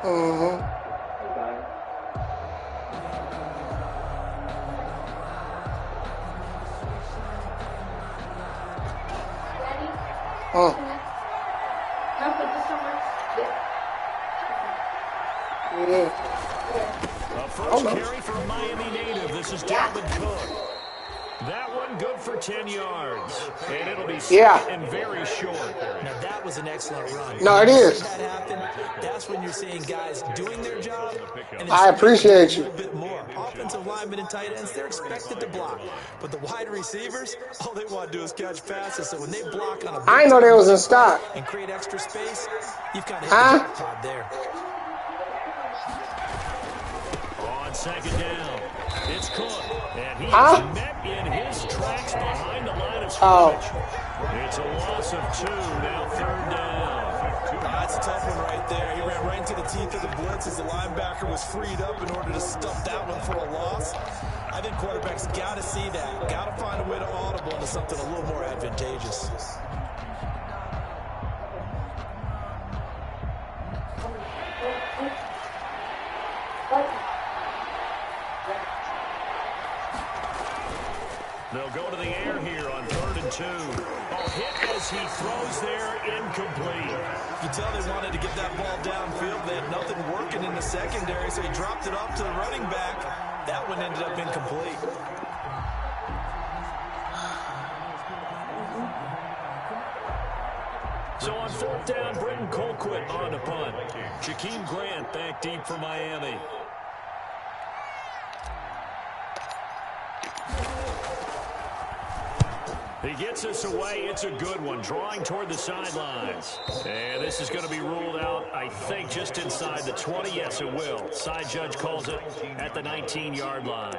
Mm-hmm. A first carry for a Miami native. This is Dalvin Cook. That one good for 10 yards. And it'll be and very short. Now, that was an excellent run. No, it is. That happened. That's when you're seeing guys doing their job. And I appreciate you. A little bit more. Offensive linemen and tight ends, they're expected to block. But the wide receivers, all they want to do is catch passes. So when they block on a I didn't know they was in stock. And create extra space, you've got to hit the jackpot there. On second down, it's Cook. And he is met in his tracks behind the line of scrimmage. It's a loss of 2, now third down. That's a tough one right there. He ran right into the teeth of the blitz as the linebacker was freed up in order to stuff that one for a loss. I think quarterbacks got to see that. Got to find a way to audible into something a little more advantageous. They'll go to the air here on 3rd and 2. Hit as he throws there, incomplete. You can tell they wanted to get that ball downfield. They had nothing working in the secondary, so he dropped it off to the running back. That one ended up incomplete. So on 4th down, Britton Colquitt on the punt. Jakeem Grant back deep for Miami. He gets us away. It's a good one. Drawing toward the sidelines. And this is going to be ruled out, I think, just inside the 20. Yes, it will. Side judge calls it at the 19-yard line.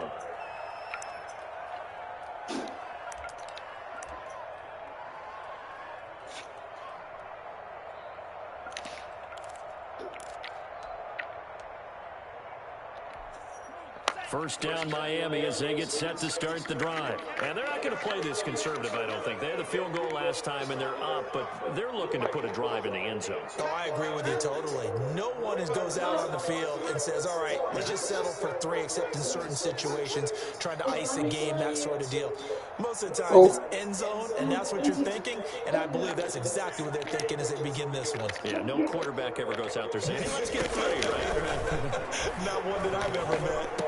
First down, Miami, as they get set to start the drive. And they're not going to play this conservative, I don't think. They had the field goal last time, and they're up, but they're looking to put a drive in the end zone. Oh, I agree with you totally. No one goes out on the field and says, all right, let's just settle for 3, except in certain situations, trying to ice a game, that sort of deal. Most of the time, it's end zone, and that's what you're thinking, and I believe that's exactly what they're thinking as they begin this one. Yeah, no quarterback ever goes out there saying, hey, let's get 3, right? Not one that I've ever met.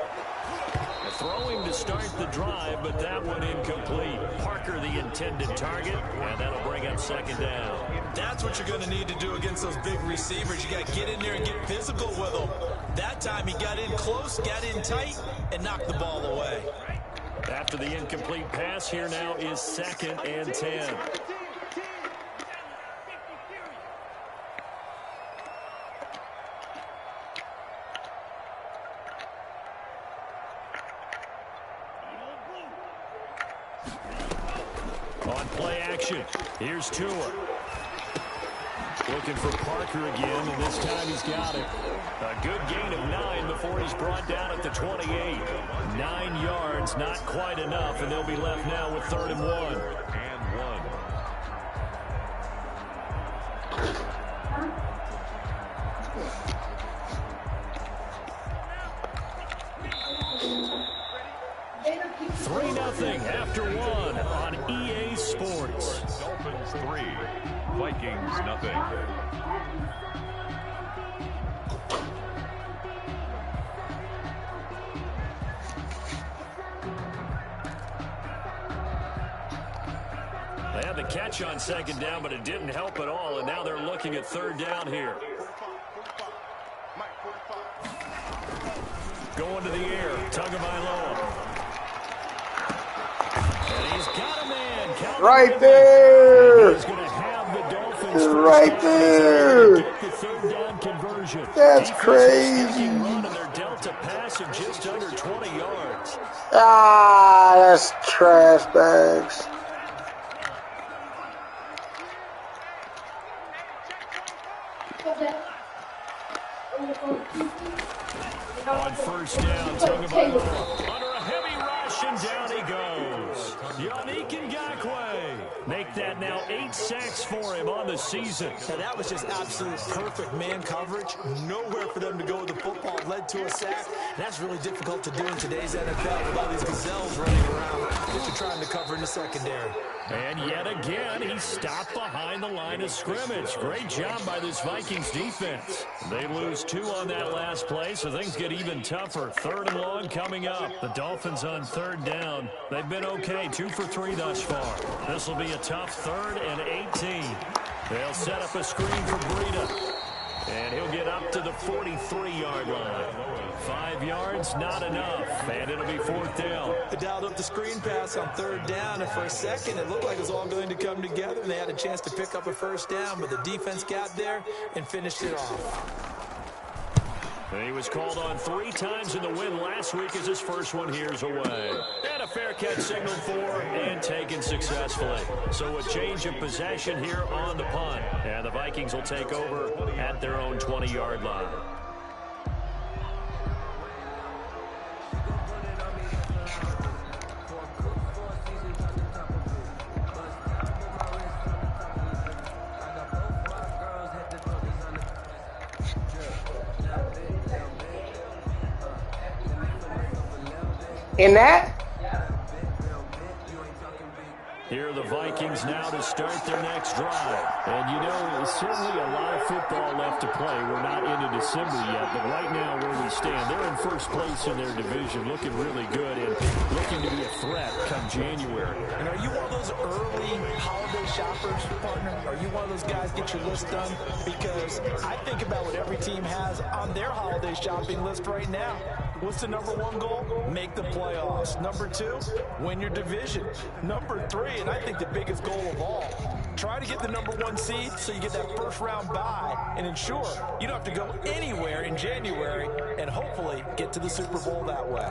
Throwing to start the drive, but that one incomplete. Parker, the intended target, and that'll bring up 2nd down. That's what you're going to need to do against those big receivers. You got to get in there and get physical with them. That time he got in close, got in tight, and knocked the ball away. After the incomplete pass, here now is 2nd and 10. On play action, here's Tua. Looking for Parker again, and this time he's got it. A good gain of 9 before he's brought down at the 28. 9 yards, not quite enough, and they'll be left now with 3rd and 1. And 1. After 1 on EA Sports. Dolphins 3, Vikings nothing. They had the catch on 2nd down, but it didn't help at all, and now they're looking at 3rd down here. Going to the air, Tagovailoa. Right there. He's going to have the Dolphins right there. Get the 3rd down conversion. That's crazy. Run, and they're dealt a pass of just under 20 yards. Ah, that's trash bags. On 1st down, Tagovailoa under a heavy rush, and down he goes. Yannick Ngakoue make make that now 8 sacks for him on the season. Now that was just absolute perfect man coverage. Nowhere for them to go with the football. Led to a sack. And that's really difficult to do in today's NFL with all these gazelles running around if you're trying to cover in the secondary. And yet again, he stopped behind the line of scrimmage. Great job by this Vikings defense. They lose 2 on that last play, so things get even tougher. 3rd and long coming up. The Dolphins on 3rd down. They've been okay, 2 for 3 thus far. This will be a tough 3rd and 18. They'll set up a screen for Breida. And he'll get up to the 43-yard line. 5 yards, not enough. And it'll be 4th down. They dialed up the screen pass on 3rd down, and for a second it looked like it was all going to come together, and they had a chance to pick up a 1st down, but the defense got there and finished it off. He was called on 3 times in the win last week as his first one here's away. And a fair catch signaled for and taken successfully. So a change of possession here on the punt. And the Vikings will take over at their own 20-yard line. In that? Here are the Vikings now to start their next drive. And, you know, there's certainly a lot of football left to play. We're not into December yet, but right now where we stand, they're in first place in their division, looking really good and looking to be a threat come January. And are you one of those early holiday shoppers, partner? Are you one of those guys get your list done? Because I think about what every team has on their holiday shopping list right now. What's the number 1 goal? Make the playoffs. Number 2, win your division. Number 3, and I think the biggest goal of all, try to get the number 1 seed so you get that first round bye and ensure you don't have to go anywhere in January and hopefully get to the Super Bowl that way.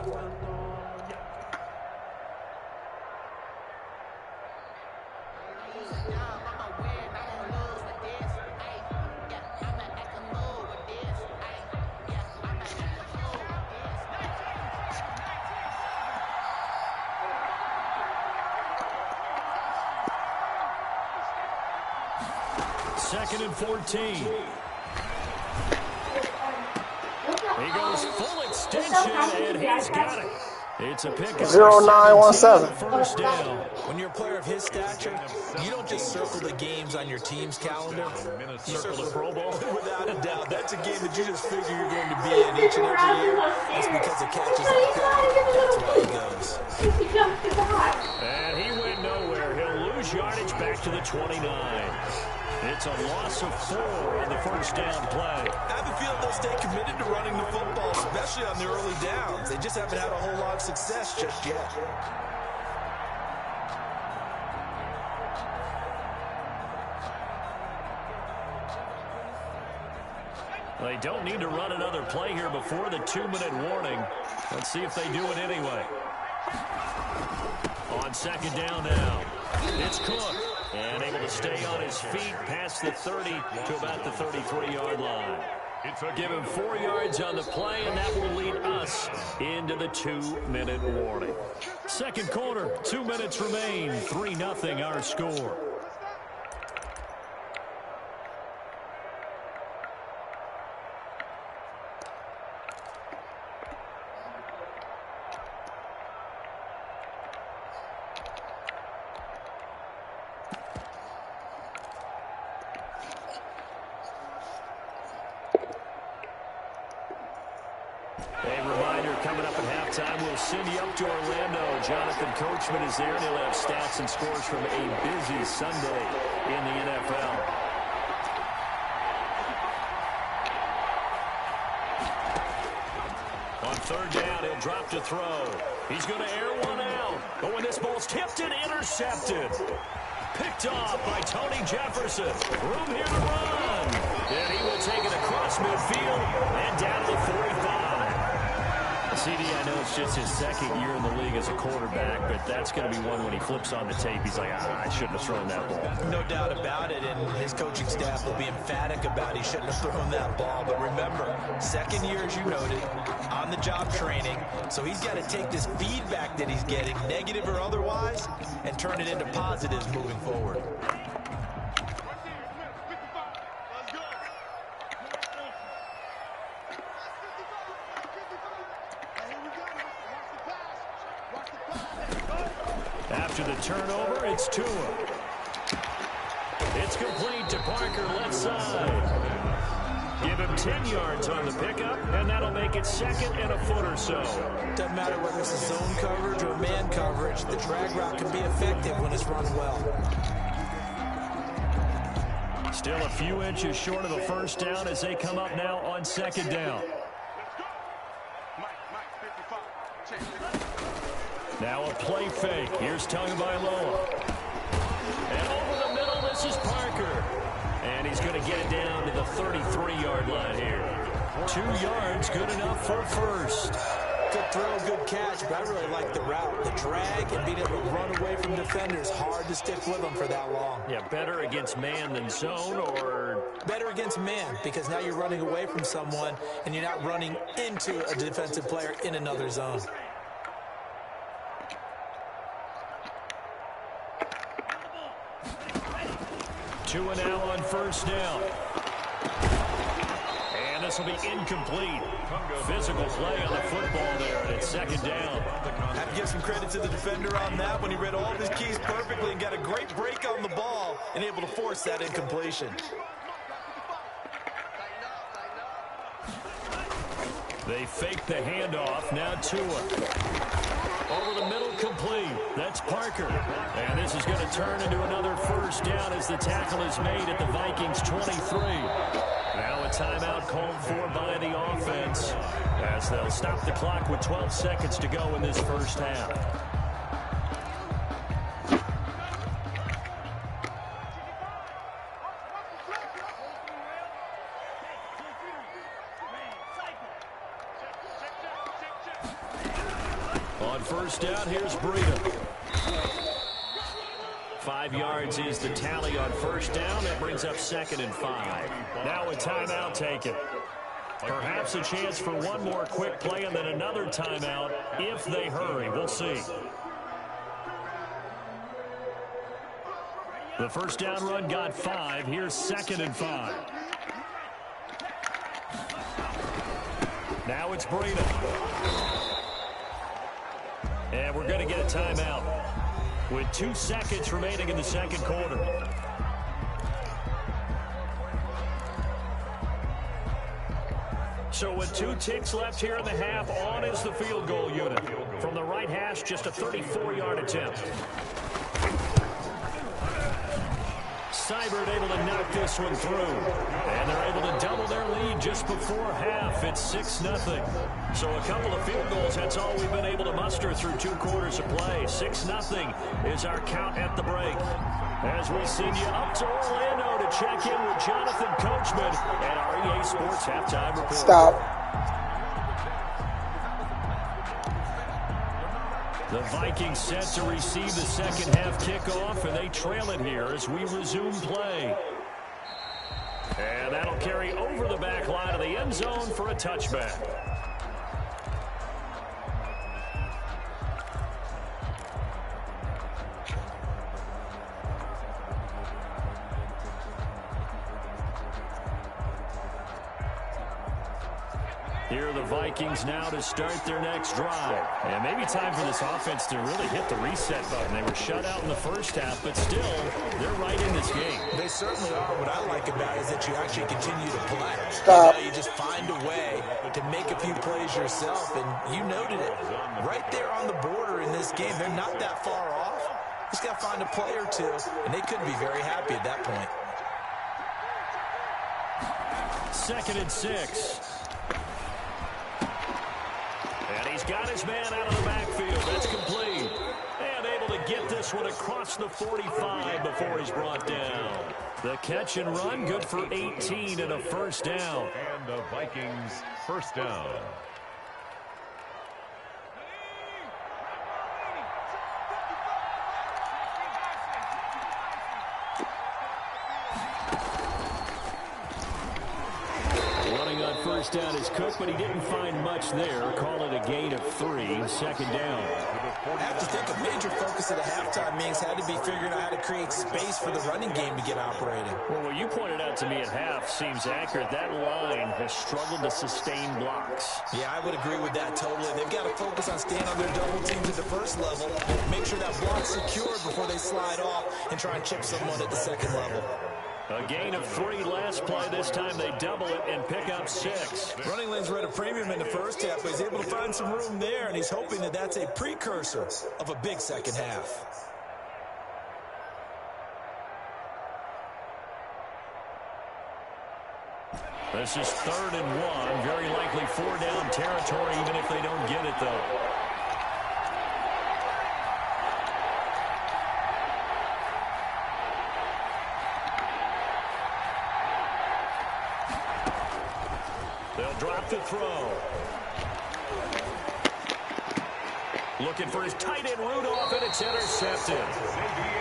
Second and 14. He goes full extension, and he's got it. It's a pick. 0917. First down. When you're a player of his stature, you don't just circle the games on your team's calendar. You circle the Pro Bowl. Without a doubt, that's a game that you just figure you're going to be in each and every year. That's because of catches like that. That's why he goes. And he went nowhere. He'll lose yardage back to the 29. It's a loss of 4 on the first down play. I have a feeling they'll stay committed to running the football, especially on the early downs. They just haven't had a whole lot of success just yet. They don't need to run another play here before the 2-minute warning. Let's see if they do it anyway. On second down now, it's Cook. And able to stay on his feet past the 30 to about the 33-yard line. Give him 4 yards on the play, and that will lead us into the 2-minute warning. Second quarter, 2 minutes remain. 3-0 our score. Coming up at halftime, we'll send you up to Orlando. Jonathan Coachman is there, and he'll have stats and scores from a busy Sunday in the NFL. On third down, he'll drop to throw. He's going to air one out. But when this ball's tipped and intercepted. Picked off by Tony Jefferson. Room here to run. And he will take it across midfield and down to the 45. CD, I know it's just his second year in the league as a quarterback, but that's going to be one when he flips on the tape. He's like, I shouldn't have thrown that ball. No doubt about it, and his coaching staff will be emphatic about he shouldn't have thrown that ball. But remember, second year, as you noted, on-the-job training, so he's got to take this feedback that he's getting, negative or otherwise, and turn it into positives moving forward. After the turnover, it's Tua. It's complete to Parker, left side. Give him 10 yards on the pickup, and that'll make it second and a foot or so. Doesn't matter whether it's a zone coverage or man coverage, the drag route can be effective when it's run well. Still a few inches short of the first down as they come up now on second down. Now a play fake. Here's Tagovailoa. And over the middle, this is Parker. And he's going to get it down to the 33-yard line here. 2 yards, good enough for first. Good throw, good catch, but I really like the route. The drag and being able to run away from defenders, hard to stick with them for that long. Yeah, better against man than zone, or? Better against man, because now you're running away from someone and you're not running into a defensive player in another zone. Tua now on first down. And this will be incomplete. Physical play on the football there, and it's second down. I have to give some credit to the defender on that when he read all of his keys perfectly and got a great break on the ball and able to force that incompletion. They fake the handoff. Now Tua. Over the middle, complete. That's Parker. And this is going to turn into another first down as the tackle is made at the Vikings 23. Now a timeout called for by the offense as they'll stop the clock with 12 seconds to go in this first half. On first down, here's Breida. 5 yards is the tally on first down. That brings up second and 5. Now a timeout taken. Perhaps a chance for one more quick play and then another timeout if they hurry. We'll see. The first down run got 5. Here's second and 5. Now it's Breida. And we're going to get a timeout with 2 seconds remaining in the second quarter. So with 2 ticks left here in the half, on is the field goal unit. From the right hash, just a 34-yard attempt. Seibert able to knock this one through. And they're able to double their lead just before half. It's 6-0. So a couple of field goals, that's all we've been able to muster through 2 quarters of play. 6-0 is our count at the break. As we send you up to Orlando to check in with Jonathan Coachman at our EA Sports Halftime Report. Stop. The Vikings set to receive the second half kickoff, and they trail it here as we resume play. And that'll carry over the back line of the end zone for a touchback. Here are the Vikings now to start their next drive. And maybe time for this offense to really hit the reset button. They were shut out in the first half, but still, they're right in this game. They certainly are. What I like about it is that you actually continue to play. Stop. You just find a way to make a few plays yourself, and you noted it. Right there on the border in this game, they're not that far off. Just got to find a play or two, and they could be very happy at that point. 2nd and 6. And he's got his man out of the backfield. That's complete. And able to get this one across the 45 before he's brought down. The catch and run, good for 18 and a first down. And the Vikings first down. first down is cooked, but he didn't find much there. Call it a gain of 3, second down. I have to think a major focus of the halftime meetings had to be figuring out how to create space for the running game to get operating. Well, what you pointed out to me at half seems accurate. That line has struggled to sustain blocks. Yeah, I would agree with that totally. They've got to focus on staying on their double teams at the first level, make sure that block's secured before they slide off and try and chip someone at the second level. A gain of 3 last play. This time they double it and pick up 6. Running lanes were at a premium in the first half, but he's able to find some room there, and he's hoping that that's a precursor of a big second half. This is 3rd and 1. Very likely 4-down territory, even if they don't get it, though. They'll drop the throw. Looking for his tight end Rudolph, and it's intercepted.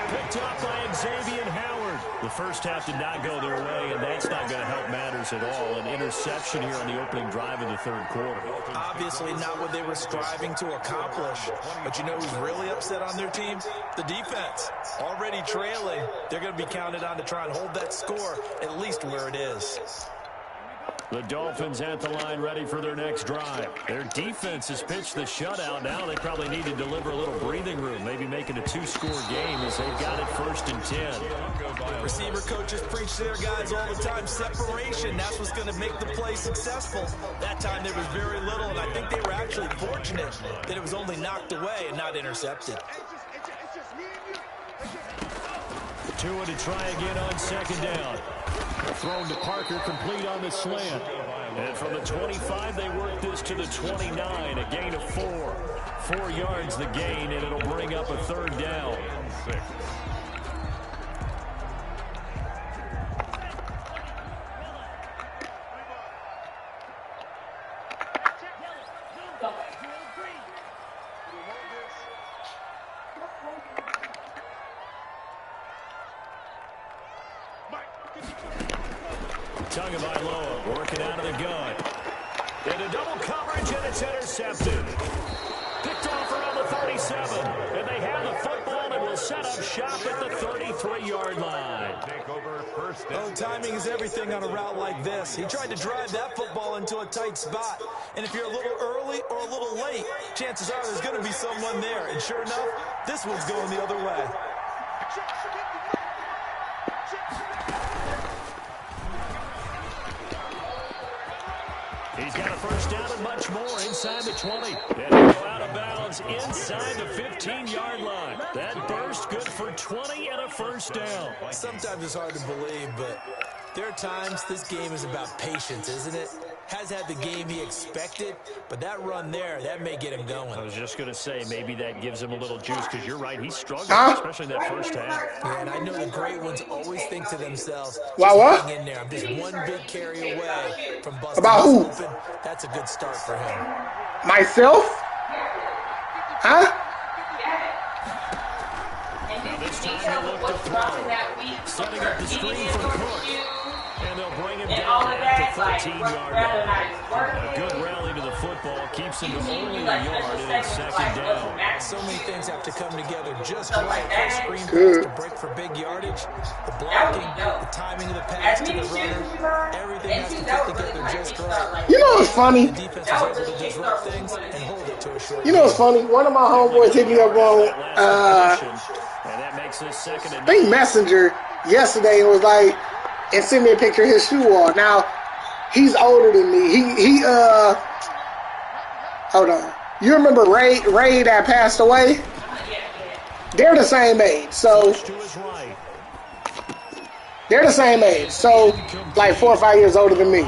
Picked up by Xavier Howard. The first half did not go their way, and that's not going to help matters at all. An interception here on the opening drive of the third quarter. Obviously not what they were striving to accomplish. But you know who's really upset on their team? The defense. Already trailing. They're going to be counted on to try and hold that score at least where it is. The Dolphins at the line ready for their next drive. Their defense has pitched the shutout. Now they probably need to deliver a little breathing room, maybe make it a 2-score game as they've got it 1st and 10. Receiver coaches preach to their guys all the time. Separation, that's what's going to make the play successful. That time there was very little, and I think they were actually fortunate that it was only knocked away and not intercepted. Tua to try again on 2nd down. Thrown to Parker, complete on the slant. And from the 25, they work this to the 29, a gain of 4. 4 yards the gain, and it'll bring up a 3rd down. Tagovailoa working out of the gun. Into double coverage, and it's intercepted. Picked off around the 37. And they have the football and will set up shop at the 33-yard line. Oh, timing is everything on a route like this. He tried to drive that football into a tight spot. And if you're a little early or a little late, chances are there's going to be someone there. And sure enough, this one's going the other way. He's got a first down and much more inside the 20. And he'll go out of bounds inside the 15-yard line. That burst good for 20 and a first down. Sometimes it's hard to believe, but there are times this game is about patience, isn't it? Has had the game he expected, but that run there, that may get him going. I was just going to say, maybe that gives him a little juice, because you're right, he's struggling, especially in that first half. Yeah, and I know the great ones always think to themselves, what? in there, I'm just one big carry away from busting About who? open. That's a good start for him. Myself? Huh? Now this time he'll look to throw. Setting up the screen for Cook. And they'll bring him down at the 13-yard line. A good rally to the football keeps him to only a yard, and it's 2nd down. So many things have to come together just right for a screen pass to break for big yardage. The blocking, the timing of the pass to the runner, everything has to fit together just right. You know what's funny? The defense is able to disrupt things and hold it to a short You know what's funny? One of my homeboys hit me up on, and that makes this 2nd and I think Messenger yesterday, and was like, and sent me a picture of his shoe on. Now, he's older than me. He hold on. You remember Ray that passed away? They're the same age. So, they're the same age. So, like 4 or 5 years older than me.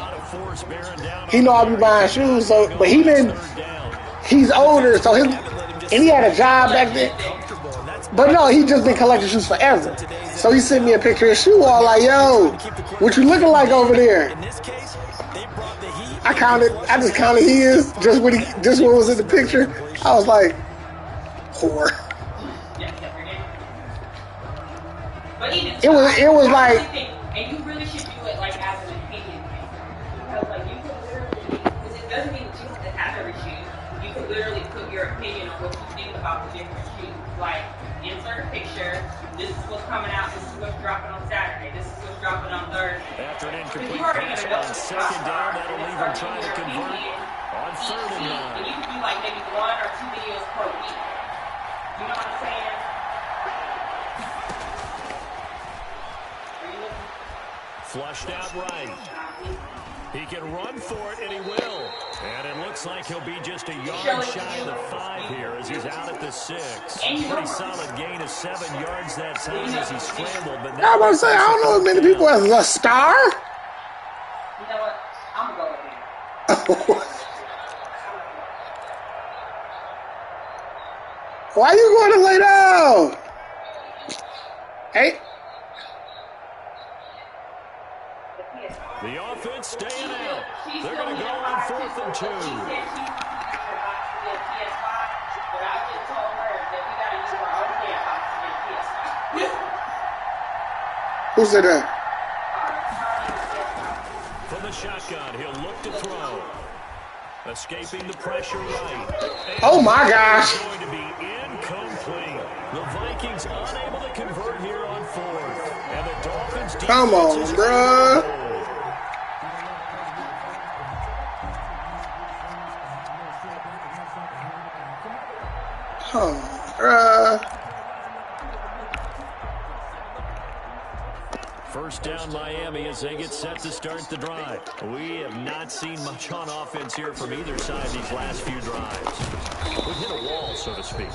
He know I'll be buying shoes, so, but he's older, so and he had a job back then. But no, he just been collecting shoes forever. So he sent me a picture of his shoe all like, yo, what you looking like over there? I just counted his, just what was in the picture. I was like, whore. It was like, and you really should do it like as an opinion. because like you can literally, because it doesn't mean that you have to have every shoe. You can literally put your opinion on what you think about the different shoes. Like insert a picture. This is what's coming out. This is what's dropping on Saturday. This is what's dropping on Thursday. After an incomplete pass on second down, that'll leave him trying to convert on third and 9. And you can do like maybe 1 or 2 videos per week. You know what I'm saying? Flushed out right. He can run for it, and he will. And it looks like he'll be just a yard shy of the 5 here as he's out at the 6. Pretty solid gain of 7 yards that time as he scrambled. But I was about to say, I don't know as many people as a star. You know what? I'm going to go with him. Why you going to lay down? Hey. The offense staying out. They're going to go on 4th and 2. Who said that? From the shotgun, he'll look to throw. Escaping the pressure right. Oh my gosh. Going to be incomplete. The Vikings unable to convert here on 4th. And the Dolphins defense. Come on, bruh. First down Miami as they get set to start the drive. We have not seen much on offense here from either side these last few drives. We've hit a wall, so to speak.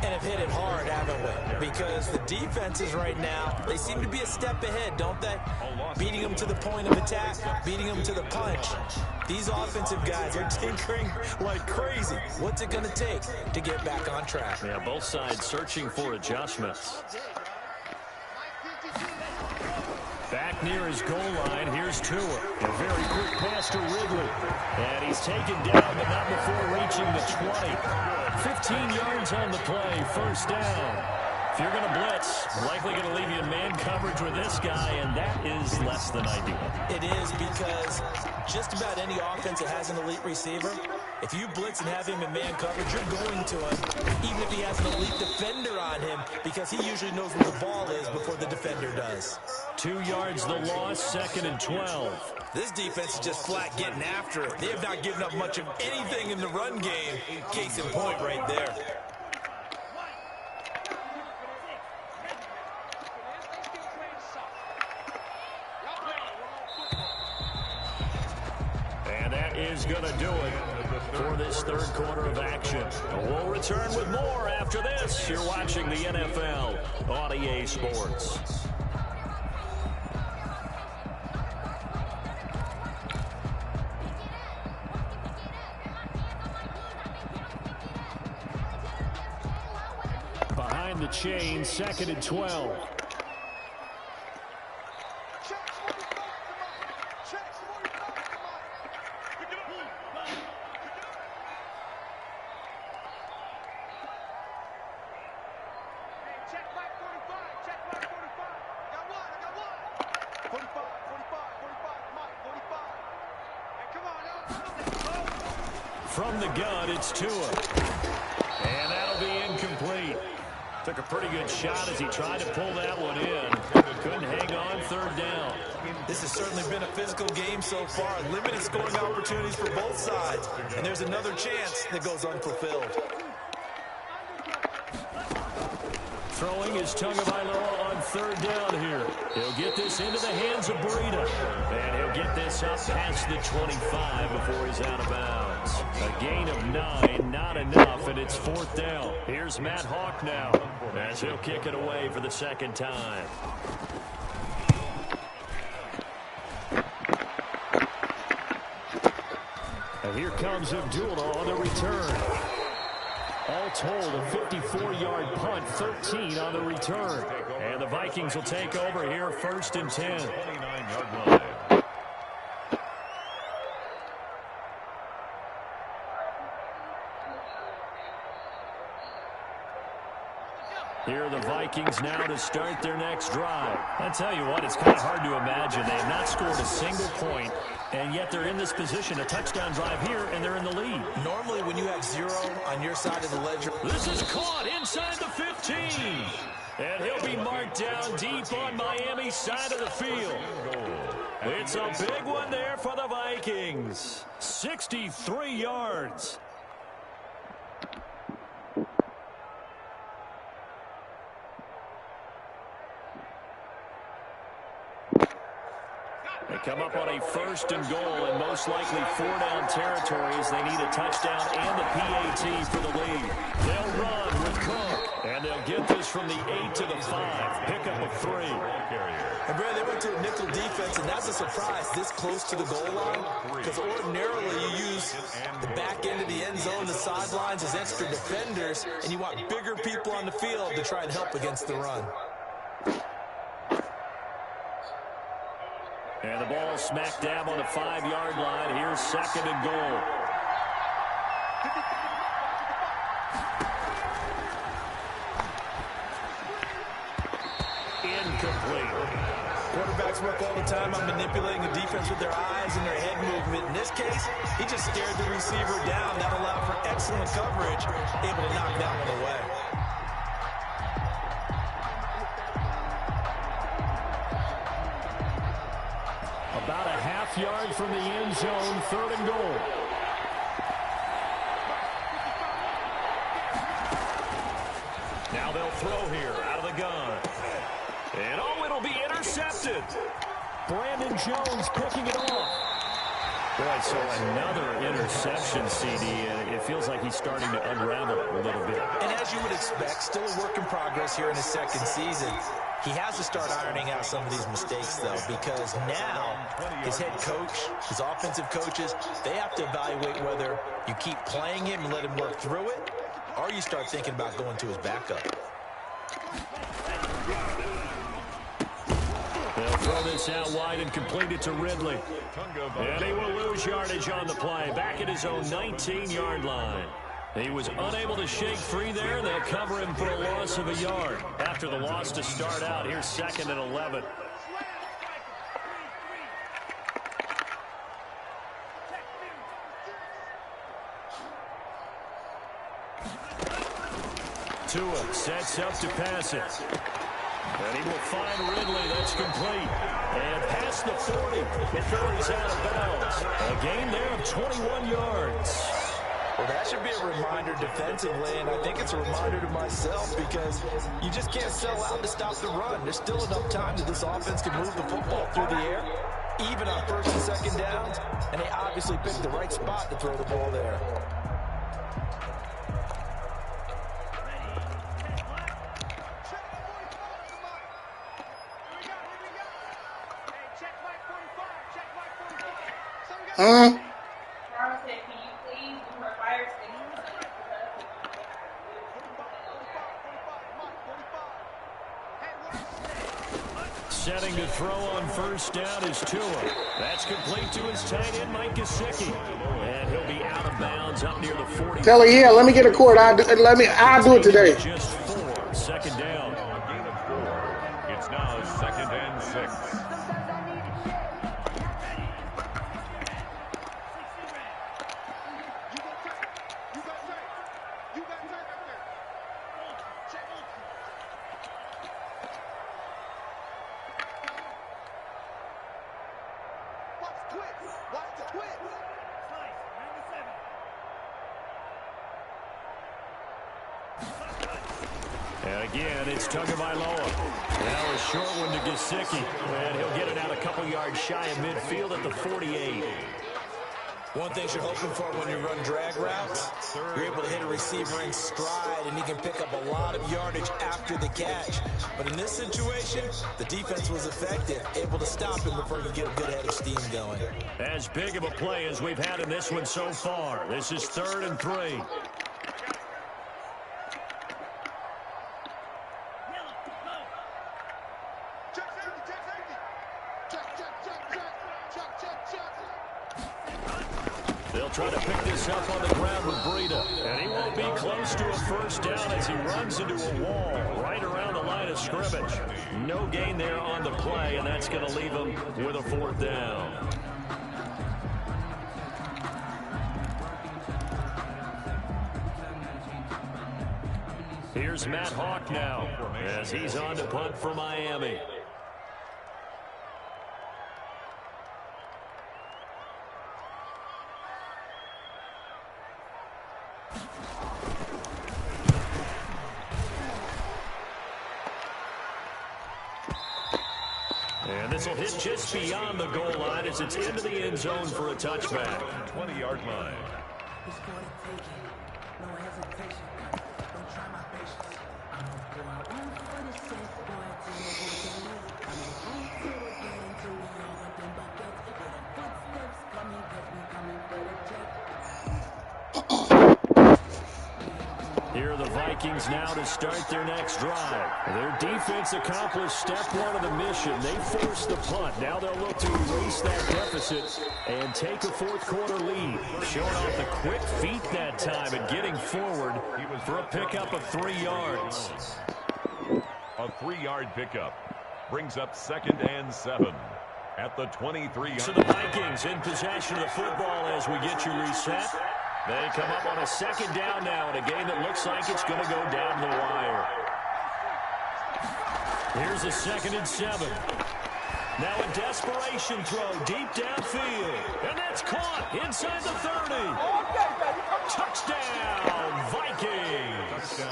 And have hit it hard, haven't we? Because the defenses right now, they seem to be a step ahead, don't they? Beating them to the point of attack, beating them to the punch. These offensive guys are tinkering like crazy. What's it going to take to get back on track? Yeah, both sides searching for adjustments. Back near his goal line, here's Tua. A very quick pass to Ridley. And he's taken down, but not before reaching the 20. 15 yards on the play, first down. If you're going to blitz, likely going to leave you in man coverage with this guy, and that is less than ideal. It is because just about any offense that has an elite receiver, if you blitz and have him in man coverage, you're going to him, even if he has an elite defender on him, because he usually knows where the ball is before the defender does. 2 yards the loss, 2nd and 12. This defense is just flat getting after it. They have not given up much of anything in the run game. Case in point right there. And that is going to do it for this third quarter of action. We'll return with more after this. You're watching the NFL on EA Sports. Behind the chain, 2nd and 12. From the gun, it's Tua. And that'll be incomplete. Took a pretty good shot as he tried to pull that one in. Couldn't hang on, third down. This has certainly been a physical game so far. Limited scoring opportunities for both sides. And there's another chance that goes unfulfilled. Throwing is Tagovailoa on third down here. He'll get this into the hands of Breida. And he'll get this up past the 25 before he's out of bounds. A gain of 9, not enough, and it's 4th down. Here's Matt Hawk now as he'll kick it away for the second time. And here comes Abdullah on the return. All told, a 54-yard punt, 13 on the return. And the Vikings will take over here, 1st and 10. 29-yard line. Here are the Vikings now to start their next drive. I tell you what, it's kind of hard to imagine. They have not scored a single point And yet they're in this position, a touchdown drive here, and they're in the lead. Normally when you have 0 on your side of the ledger. This is caught inside the 15. And he'll be marked down deep on Miami's side of the field. It's a big one there for the Vikings. 63 yards. They come up on a 1st and goal and most likely 4-down territories. They need a touchdown and the PAT for the lead. They'll run with Cook, and they'll get this from the 8 to the 5. Pickup of 3. And Brad, they went to a nickel defense, and that's a surprise this close to the goal line. Because ordinarily you use the back end of the end zone, the sidelines as extra defenders, and you want bigger people on the field to try and help against the run. And the ball smack dab on the 5-yard line. Here's 2nd and goal. Incomplete. Quarterbacks work all the time on manipulating the defense with their eyes and their head movement. In this case, he just stared the receiver down. That allowed for excellent coverage, able to knock that one away. About a half-yard from the end zone, 3rd and goal. Now they'll throw here out of the gun. And oh, it'll be intercepted. Brandon Jones picking it off. Boy, so another interception, CD, and it feels like he's starting to unravel a little bit. And as you would expect, still a work in progress here in his 2nd season. He has to start ironing out some of these mistakes, though, because now his head coach, his offensive coaches, they have to evaluate whether you keep playing him and let him work through it, or you start thinking about going to his backup. They'll throw this out wide and complete it to Ridley. And he will lose yardage on the play, back at his own 19-yard line. He was unable to shake free there. They'll cover him for a loss of a yard. After the loss to start out, here's 2nd and 11. Tua sets up to pass it. And he will find Ridley. That's complete. And past the 40 before he's out of bounds. A gain there of 21 yards. Well, that should be a reminder defensively, and I think it's a reminder to myself because you just can't sell out to stop the run. There's still enough time that this offense can move the football through the air, even on 1st and 2nd downs, and they obviously picked the right spot to throw the ball there. Setting to throw on 1st down is Tua. That's complete to his tight end, Mike Gesicki. And he'll be out of bounds up near the 40. Tell her, yeah, let me get a cord. I'll do it today. Just 4, 2nd down. A gain of 4. It's now 2nd and 6. And again, it's Tagovailoa. Now a short one to Gesicki. And he'll get it out a couple yards shy of midfield at the 48. One thing you're hoping for when you run drag routes, you're able to hit a receiver in stride, and he can pick up a lot of yardage after the catch. But in this situation, the defense was effective, able to stop him before he could get a good head of steam going. As big of a play as we've had in this one so far. This is 3rd and 3. They'll try to pick this up on the ground with Breida. And he won't be close to a 1st down as he runs into a wall right around the line of scrimmage. No gain there on the play, and that's going to leave him with a 4th down. Here's Matt Hawk now as he's on to punt for Miami. And this will hit just beyond the goal line as it's into the end zone for a touchback. 20-yard line. Here are the Vikings now to start their next drive. Their defense accomplished step one of the mission. They forced the punt. Now they'll look to erase that deficit and take a fourth-quarter lead. Showing off the quick feet that time and getting forward for a pickup of 3 yards. A 3-yard pickup brings up 2nd and 7 at the 23-yard. So the Vikings in possession of the football as we get you reset. They come up on a 2nd down now in a game that looks like it's going to go down the wire. Here's a 2nd and 7. Now a desperation throw deep downfield. And that's caught inside the 30. Touchdown, Vikings.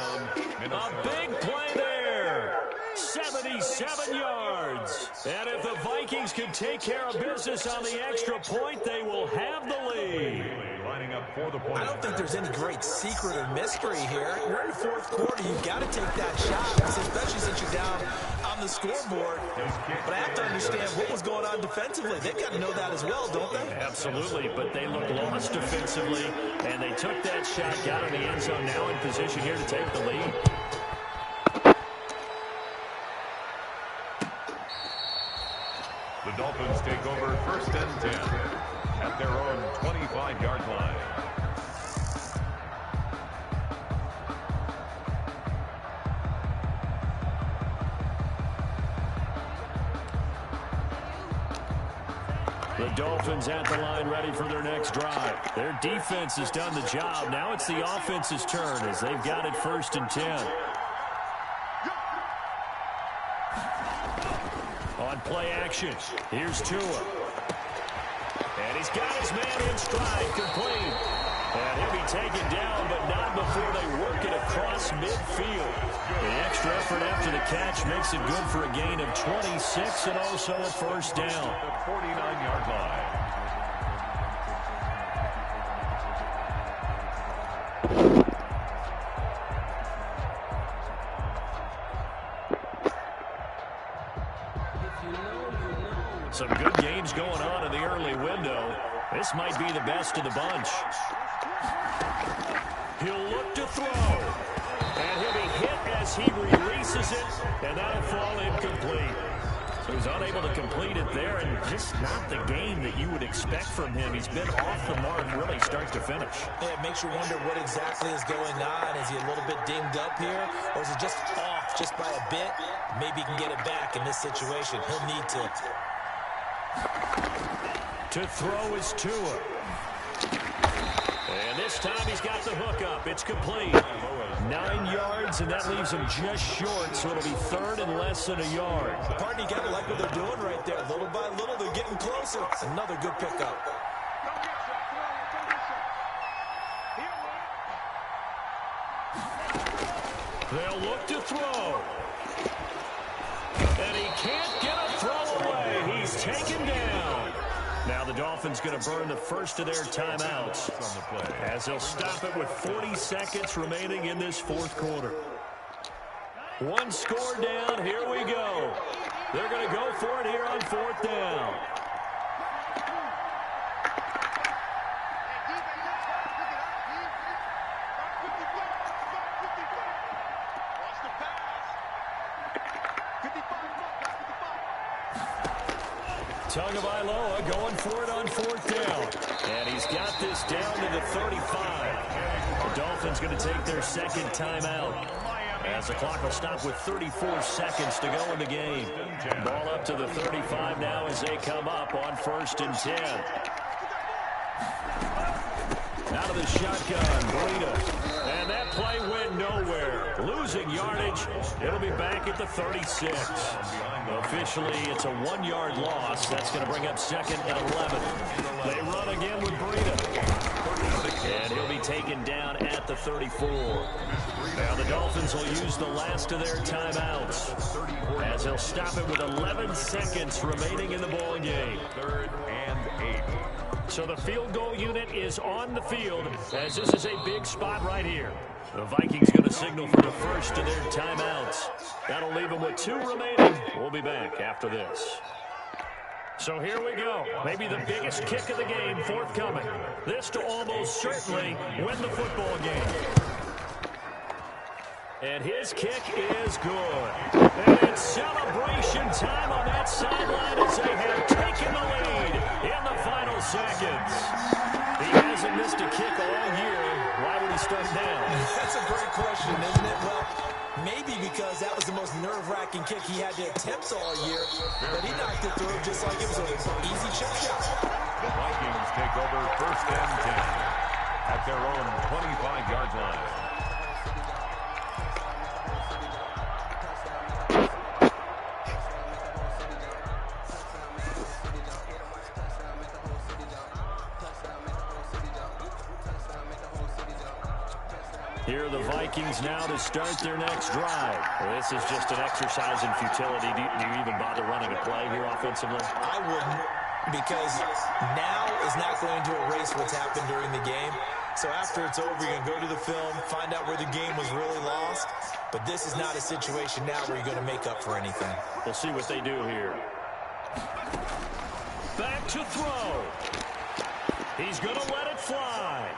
A big play there. 77 yards. And if the Vikings can take care of business on the extra point, they will have the lead. Lining up for the point. I don't think there's any great secret or mystery here. You're in the fourth quarter. You've got to take that shot, especially since you're down on the scoreboard. But I have to understand what was going on defensively. They've got to know that as well, don't they? Absolutely, but they look lost defensively, and they took that shot, got in the end zone, now in position here to take the lead. The Dolphins take over 1st and 10 at their own 25-yard line. The Dolphins at the line ready for their next drive. Their defense has done the job. Now it's the offense's turn as they've got it 1st and 10. On play action, here's Tua. And he's got his man in stride, complete. And he'll be taken down, but not before they work it across midfield. The extra effort after the catch makes it good for a gain of 26 and also a 1st down. The 49-yard line. Some good games going on in the early window. This might be the best of the bunch. He'll look to throw. And he'll be hit as he releases it. And that'll fall incomplete. So he's unable to complete it there. And just not the game that you would expect from him. He's been off the mark really start to finish. Yeah, it makes you wonder what exactly is going on. Is he a little bit dinged up here? Or is it just off just by a bit? Maybe he can get it back in this situation. He'll need to. To throw is Tua. And this time he's got the hook up. It's complete. 9 yards, and that leaves him just short, so it'll be 3rd and less than a yard. Pardon, you gotta like what they're doing right there. Little by little, they're getting closer. Another good pickup. They'll look to throw. And he can't get a throw away. He's taken down. Now the Dolphins going to burn the first of their timeouts On the play. as they'll stop it with 40 seconds remaining in this fourth quarter. One score down. Here we go. They're going to go for it here on 4th down. Tagovailoa going for it on 4th down. And he's got this down to the 35. The Dolphins going to take their 2nd timeout. As the clock will stop with 34 seconds to go in the game. Ball up to the 35 now as they come up on 1st and 10. Out of the shotgun, Breida. And that play went nowhere. Losing yardage. It'll be back at the 36. Officially, it's a 1-yard loss. That's going to bring up 2nd and 11. They run again with Breida. And he'll be taken down at the 34. Now the Dolphins will use the last of their timeouts as they'll stop it with 11 seconds remaining in the ball game. 3rd and 8. So the field goal unit is on the field as this is a big spot right here. The Vikings going to signal for the first of their timeouts. That'll leave them with 2 remaining. We'll be back after this. So here we go. Maybe the biggest kick of the game forthcoming. This to almost certainly win the football game. And his kick is good. And it's celebration time on that sideline as they have taken the lead in the final seconds. He hasn't missed a kick all year. Why would he start now? That's a great question, isn't it? Well, maybe because that was the most nerve-wracking kick he had to attempt all year, but he knocked it through just like it was an easy chip shot. The Vikings take over 1st and 10 at their own 25-yard line. Here are the Vikings now to start their next drive. This is just an exercise in futility. Do you even bother running a play here offensively? I wouldn't, because now is not going to erase what's happened during the game. So after it's over, you're going to go to the film, find out where the game was really lost. But this is not a situation now where you're going to make up for anything. We'll see what they do here. Back to throw. He's going to let it fly.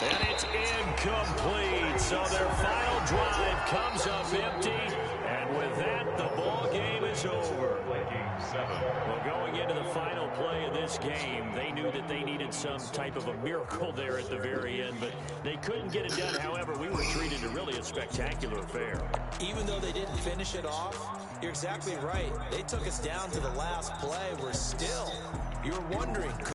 And it's incomplete. So their final drive comes up empty. And with that, the ball game is over. Well, going into the final play of this game, they knew that they needed some type of a miracle there at the very end, but they couldn't get it done. However, we were treated to really a spectacular affair. Even though they didn't finish it off, you're exactly right. They took us down to the last play. We're still, you're wondering,